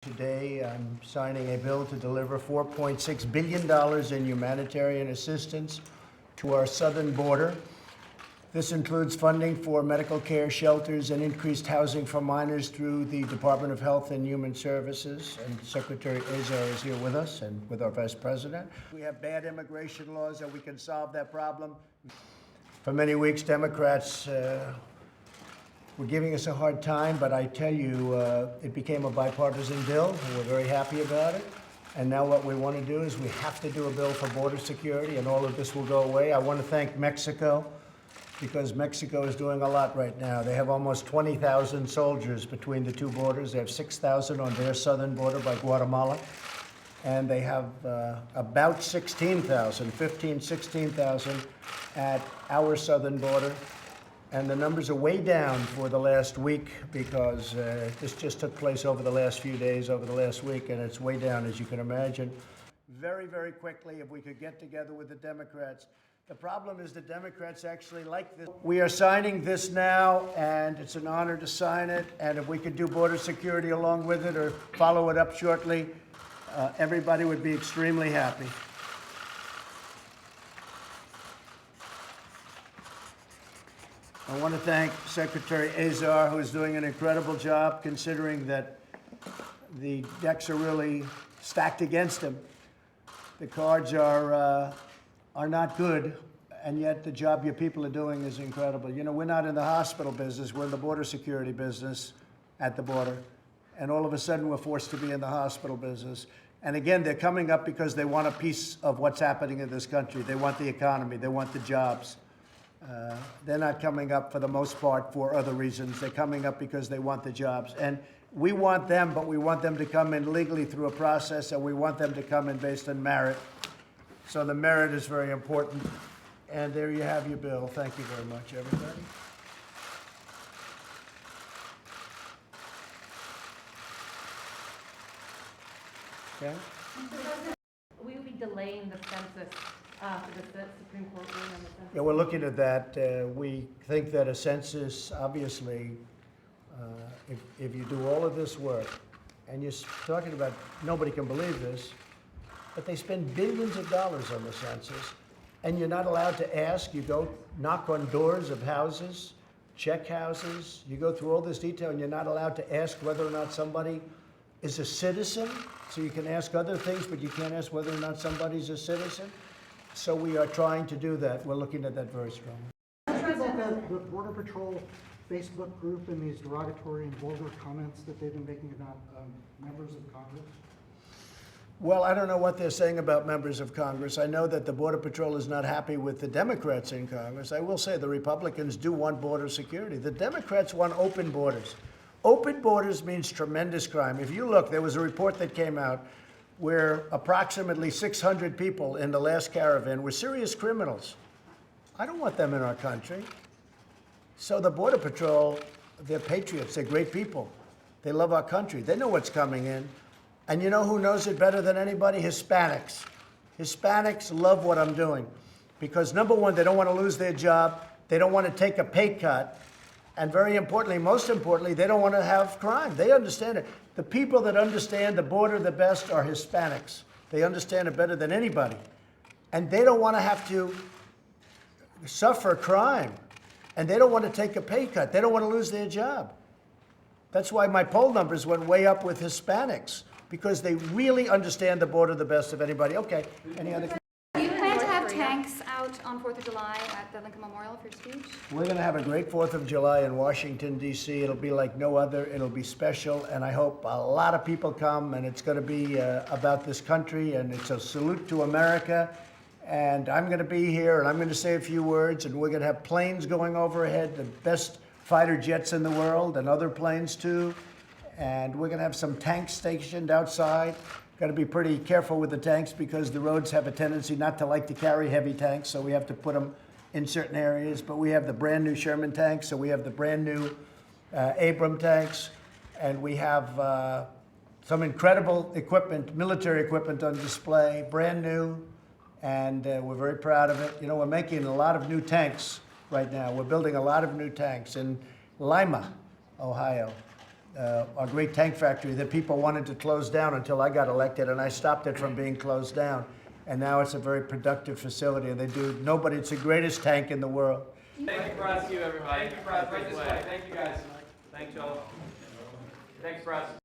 Today, I'm signing a bill to deliver $4.6 billion in humanitarian assistance to our southern border. This includes funding for medical care, shelters, and increased housing for minors through the Department of Health and Human Services. And Secretary Azar is here with us and with our Vice President. We have bad immigration laws, and we can solve that problem. For many weeks, Democrats were giving us a hard time, but I tell you, it became a bipartisan bill, and we're very happy about it. And now what we want to do is we have to do a bill for border security, and all of this will go away. I want to thank Mexico, because Mexico is doing a lot right now. They have almost 20,000 soldiers between the two borders. They have 6,000 on their southern border by Guatemala. And they have about 16,000 at our southern border. And the numbers are way down for the last week because this just took place over the last few days, over the last week, and it's way down, as you can imagine. Very, very quickly, if we could get together with the Democrats. The problem is the Democrats actually like this. We are signing this now, and it's an honor to sign it. And if we could do border security along with it or follow it up shortly, everybody would be extremely happy. I want to thank Secretary Azar, who is doing an incredible job, considering that the decks are really stacked against him. The cards are not good, and yet the job your people are doing is incredible. You know, we're not in the hospital business, we're in the border security business at the border, and all of a sudden we're forced to be in the hospital business. And again, they're coming up because they want a piece of what's happening in this country. They want the economy, they want the jobs. They're not coming up for the most part for other reasons. They're coming up because they want the jobs. And we want them, but we want them to come in legally through a process, and we want them to come in based on merit. So the merit is very important. And there you have your bill. Thank you very much, everybody. Okay. We will be delaying the census for the Supreme Court ruling on the census. Yeah, we're looking at that. We think that a census, obviously, if you do all of this work, and you're talking about, nobody can believe this, but they spend billions of dollars on the census, and you're not allowed to ask. You go knock on doors of houses, check houses, you go through all this detail, and you're not allowed to ask whether or not somebody is a citizen. So you can ask other things, but you can't ask whether or not somebody's a citizen. So we are trying to do that. We're looking at that very strongly. About the Border Patrol Facebook group and these derogatory and vulgar comments that they've been making about members of Congress? Well, I don't know what they're saying about members of Congress. I know that the Border Patrol is not happy with the Democrats in Congress. I will say the Republicans do want border security. The Democrats want open borders. Open borders means tremendous crime. If you look, there was a report that came out where approximately 600 people in the last caravan were serious criminals. I don't want them in our country. So the Border Patrol, they're patriots, they're great people. They love our country. They know what's coming in. And you know who knows it better than anybody? Hispanics. Hispanics love what I'm doing because, number one, they don't want to lose their job. They don't want to take a pay cut. And very importantly, most importantly, they don't want to have crime. They understand it. The people that understand the border the best are Hispanics. They understand it better than anybody. And they don't want to have to suffer crime. And they don't want to take a pay cut. They don't want to lose their job. That's why my poll numbers went way up with Hispanics, because they really understand the border the best of anybody. Okay, any other? Do you plan to have tanks out on 4th of July at the Lincoln Memorial for your speech? We're going to have a great 4th of July in Washington, D.C. It'll be like no other. It'll be special, and I hope a lot of people come, and it's going to be about this country, and it's a salute to America. And I'm going to be here, and I'm going to say a few words, and we're going to have planes going overhead, the best fighter jets in the world, and other planes too. And we're going to have some tanks stationed outside. Got to be pretty careful with the tanks because the roads have a tendency not to like to carry heavy tanks, so we have to put them in certain areas. But we have the brand new Sherman tanks, so we have the brand new Abram tanks, and we have some incredible equipment, military equipment on display, brand new, and we're very proud of it. You know, we're making a lot of new tanks right now. We're building a lot of new tanks in Lima, Ohio. our great tank factory that people wanted to close down until I got elected, and I stopped it from being closed down. And now it's a very productive facility, and it's the greatest tank in the world. Thank you, press. You, everybody. Thank you, press. Right this way. Thank you, guys. Thanks, y'all. Thanks, press.